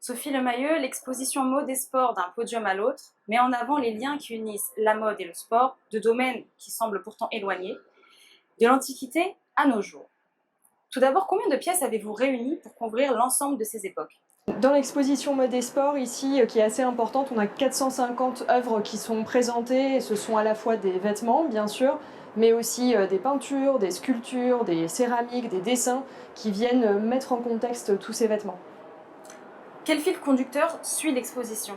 Sophie Lemayeux, l'exposition mode et sport d'un podium à l'autre met en avant les liens qui unissent la mode et le sport, deux domaines qui semblent pourtant éloignés, de l'Antiquité à nos jours. Tout d'abord, combien de pièces avez-vous réunies pour couvrir l'ensemble de ces époques? Dans l'exposition mode et sport, ici, qui est assez importante, on a 450 œuvres qui sont présentées. Et ce sont à la fois des vêtements, bien sûr, mais aussi des peintures, des sculptures, des céramiques, des dessins qui viennent mettre en contexte tous ces vêtements. Quel fil conducteur suit l'exposition?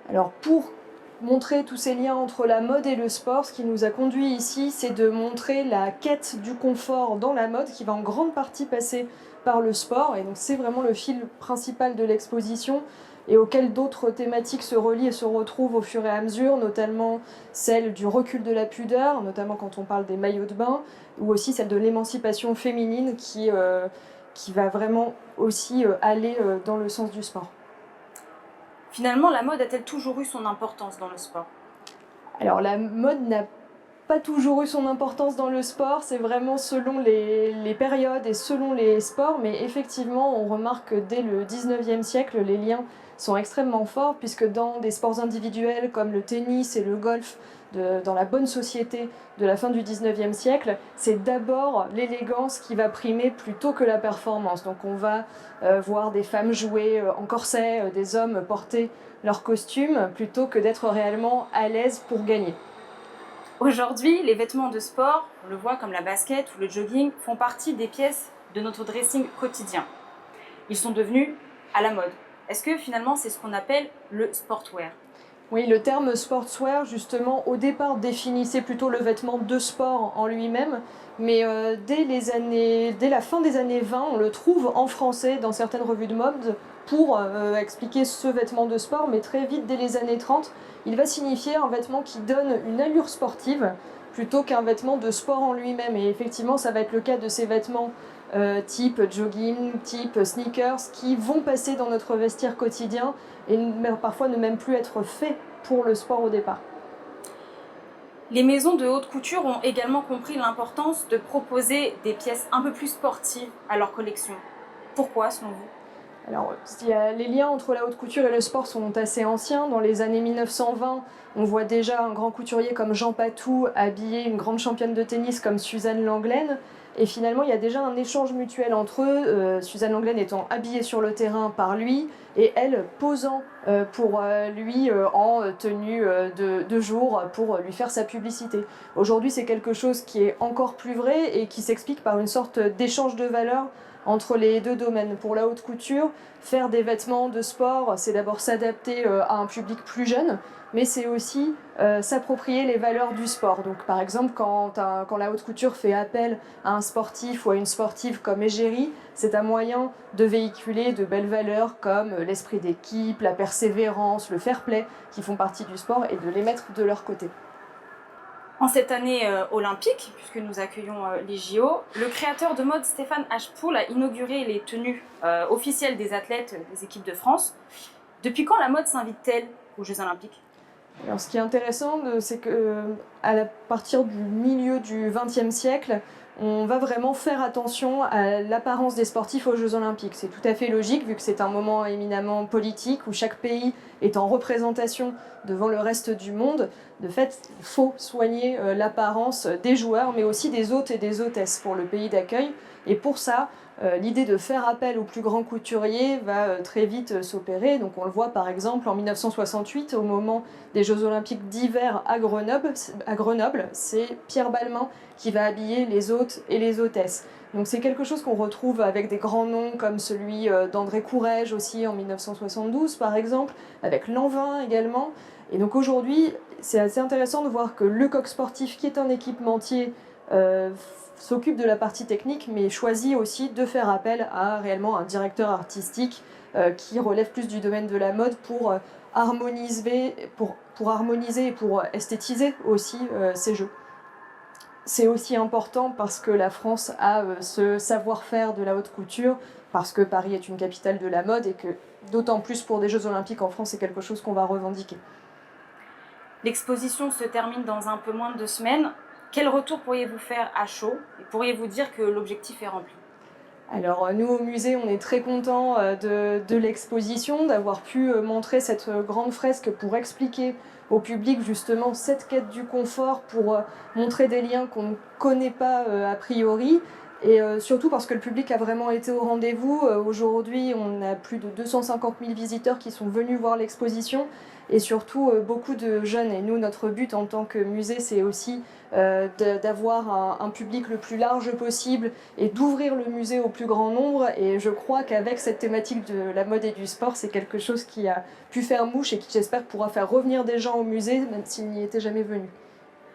Alors pour montrer tous ces liens entre la mode et le sport, ce qui nous a conduit ici, c'est de montrer la quête du confort dans la mode qui va en grande partie passer par le sport. Et donc c'est vraiment le fil principal de l'exposition et auquel d'autres thématiques se relient et se retrouvent au fur et à mesure, notamment celle du recul de la pudeur, notamment quand on parle des maillots de bain, ou aussi celle de l'émancipation féminine qui va vraiment aussi aller dans le sens du sport. Finalement, la mode a-t-elle toujours eu son importance dans le sport? Alors la mode n'a pas toujours eu son importance dans le sport, c'est vraiment selon les périodes et selon les sports, mais effectivement on remarque que dès le 19e siècle les liens sont extrêmement forts puisque dans des sports individuels comme le tennis et le golf, dans la bonne société de la fin du 19e siècle, c'est d'abord l'élégance qui va primer plutôt que la performance. Donc on va voir des femmes jouer en corset, des hommes porter leur costume plutôt que d'être réellement à l'aise pour gagner. Aujourd'hui, les vêtements de sport, on le voit comme la basket ou le jogging, font partie des pièces de notre dressing quotidien. Ils sont devenus à la mode. Est-ce que finalement c'est ce qu'on appelle le sportwear? Oui, le terme sportswear, justement, au départ définissait plutôt le vêtement de sport en lui-même, mais dès la fin des années 20, on le trouve en français dans certaines revues de mode pour expliquer ce vêtement de sport, mais très vite, dès les années 30, il va signifier un vêtement qui donne une allure sportive plutôt qu'un vêtement de sport en lui-même. Et effectivement, ça va être le cas de ces vêtements type jogging, type sneakers, qui vont passer dans notre vestiaire quotidien et parfois ne même plus être faits pour le sport au départ. Les maisons de haute couture ont également compris l'importance de proposer des pièces un peu plus sportives à leur collection. Pourquoi, selon vous? Alors, les liens entre la haute couture et le sport sont assez anciens. Dans les années 1920, on voit déjà un grand couturier comme Jean Patou habiller une grande championne de tennis comme Suzanne Lenglen. Et finalement, il y a déjà un échange mutuel entre eux, Suzanne Lenglen étant habillée sur le terrain par lui et elle posant pour lui en tenue de jour pour lui faire sa publicité. Aujourd'hui, c'est quelque chose qui est encore plus vrai et qui s'explique par une sorte d'échange de valeurs entre les deux domaines. Pour la haute couture, faire des vêtements de sport, c'est d'abord s'adapter à un public plus jeune, mais c'est aussi s'approprier les valeurs du sport. Donc par exemple, quand la haute couture fait appel à un sportif ou à une sportive comme Égérie, c'est un moyen de véhiculer de belles valeurs comme l'esprit d'équipe, la persévérance, le fair play, qui font partie du sport, et de les mettre de leur côté. En cette année olympique, puisque nous accueillons les JO, le créateur de mode Stéphane Hachepoul a inauguré les tenues officielles des athlètes des équipes de France. Depuis quand la mode s'invite-t-elle aux Jeux olympiques? Alors, ce qui est intéressant, c'est qu'à partir du milieu du XXe siècle, on va vraiment faire attention à l'apparence des sportifs aux Jeux Olympiques. C'est tout à fait logique, vu que c'est un moment éminemment politique où chaque pays est en représentation devant le reste du monde. De fait, il faut soigner l'apparence des joueurs, mais aussi des hôtes et des hôtesses pour le pays d'accueil. Et pour ça, l'idée de faire appel aux plus grands couturiers va très vite s'opérer. Donc on le voit par exemple en 1968, au moment des Jeux Olympiques d'hiver à Grenoble, c'est Pierre Balmain qui va habiller les hôtes et les hôtesses. Donc c'est quelque chose qu'on retrouve avec des grands noms comme celui d'André Courrèges aussi en 1972 par exemple, avec Lanvin également. Et donc aujourd'hui, c'est assez intéressant de voir que le coq sportif, qui est un équipementier, s'occupe de la partie technique, mais choisit aussi de faire appel à réellement un directeur artistique qui relève plus du domaine de la mode pour harmoniser et pour esthétiser aussi ces jeux. C'est aussi important parce que la France a ce savoir-faire de la haute couture, parce que Paris est une capitale de la mode et que d'autant plus pour des Jeux Olympiques en France, c'est quelque chose qu'on va revendiquer. L'exposition se termine dans un peu moins de 2 semaines. Quel retour pourriez-vous faire à chaud et pourriez-vous dire que l'objectif est rempli? Alors nous au musée, on est très contents de l'exposition, d'avoir pu montrer cette grande fresque pour expliquer au public justement cette quête du confort, pour montrer des liens qu'on ne connaît pas a priori, et surtout parce que le public a vraiment été au rendez-vous. Aujourd'hui, on a plus de 250 000 visiteurs qui sont venus voir l'exposition, et surtout beaucoup de jeunes. Et nous, notre but en tant que musée, c'est aussi d'avoir un public le plus large possible et d'ouvrir le musée au plus grand nombre. Et je crois qu'avec cette thématique de la mode et du sport, c'est quelque chose qui a pu faire mouche et qui, j'espère, pourra faire revenir des gens au musée, même s'ils n'y étaient jamais venus.